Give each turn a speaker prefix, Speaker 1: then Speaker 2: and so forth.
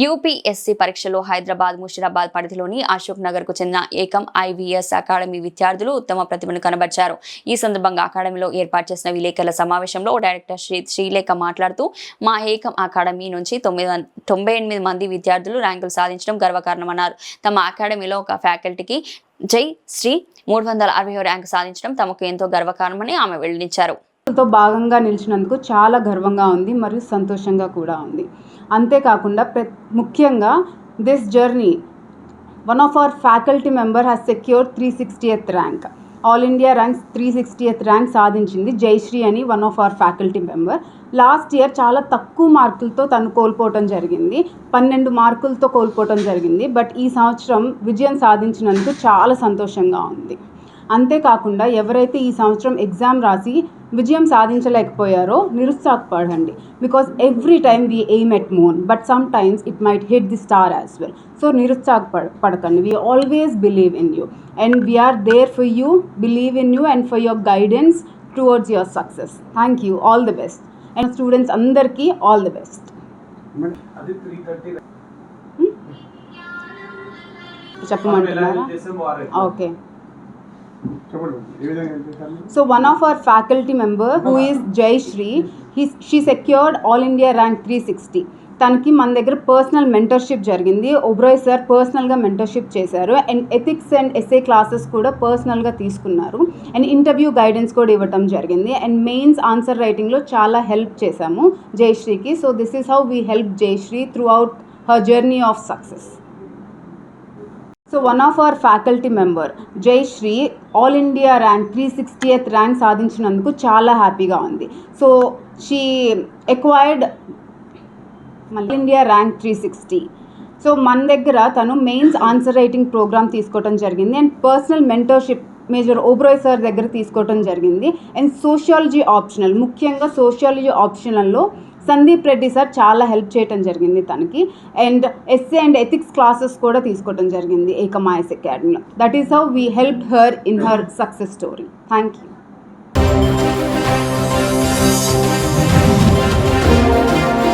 Speaker 1: UPSC పరీక్షలో హైదరాబాద్, ముషిరాబాద్ పరిధిలోని అశోక్ నగర్ కు చెందిన ఏకం ఐవీఎస్ అకాడమీ విద్యార్థులు ఉత్తమ ప్రతిభను కనబర్చారు. ఈ సందర్భంగా అకాడమీలో ఏర్పాటు చేసిన విలేకరుల సమావేశంలో డైరెక్టర్ శ్రీలేఖ మాట్లాడుతూ, మా ఏకం అకాడమీ నుంచి 98 మంది విద్యార్థులు ర్యాంకులు సాధించడం గర్వకారణమన్నారు. తమ అకాడమీలో ఒక ఫ్యాకల్టీకి జై శ్రీ 360 ర్యాంకు సాధించడం తమకు ఎంతో గర్వకారణమని ఆమె వెల్లడించారు.
Speaker 2: తో భాగంగా నిలిచినందుకు చాలా గర్వంగా ఉంది మరియు సంతోషంగా కూడా ఉంది. అంతేకాకుండా ముఖ్యంగా this journey one of our faculty member has secured 360th rank, all India ranks 360th rank సాధించింది జయశ్రీ అని one of our faculty member. Last year చాలా తక్కువ మార్కులతో తను కోల్పోవటం జరిగింది, 12 మార్కులతో కోల్పోవటం జరిగింది. బట్ ఈ సంవత్సరం విజయం సాధించినందుకు చాలా సంతోషంగా ఉంది. అంతేకాకుండా ఎవరైతే ఈ సంవత్సరం ఎగ్జామ్ రాసి విజయం సాధించలేకపోయారో నిరుత్సాహపడండి. Because every time we aim at moon, but some times it might hit the star as well. So నిరుత్సాహపడకండి. We always believe in you and we are there for you, believe in you and for your guidance towards your success. Thank you, all the best. And students అందరికీ all the best. చెప్పమంటున్నారా? Okay. So one of our faculty member who is Jai Shri, she secured all India rank 360. తనకి మన దగ్గర personal mentorship జరిగింది. Oberoi sir పర్సనల్గా mentorship చేశారు and ethics and SA classes కూడా పర్సనల్గా తీసుకున్నారు అండ్ ఇంటర్వ్యూ గైడెన్స్ కూడా ఇవ్వటం జరిగింది అండ్ మెయిన్స్ ఆన్సర్ రైటింగ్లో చాలా హెల్ప్ చేశాము జయశ్రీకి. So this is how we help Jayashree throughout her journey of success. So one of our faculty member Jayashree all India rank 360th rank సాధించినందుకు చాలా హ్యాపీగా ఉంది. So she acquired all India rank 360. So మన దగ్గర తను mains answer writing programme తీసుకోవటం జరిగింది and personal mentorship major Oberoi sir దగ్గర తీసుకోవటం జరిగింది అండ్ సోషియాలజీ ఆప్షనల్, ముఖ్యంగా సోషియాలజీ ఆప్షనల్లో సందీప్ రెడ్డి సార్ చాలా హెల్ప్ చేయడం జరిగింది తనకి and SA and ethics classes కూడా తీసుకోవడం జరిగింది ఏకం ఐఎస్ అకాడమీలో. That is how we help her in her success story. Thank you.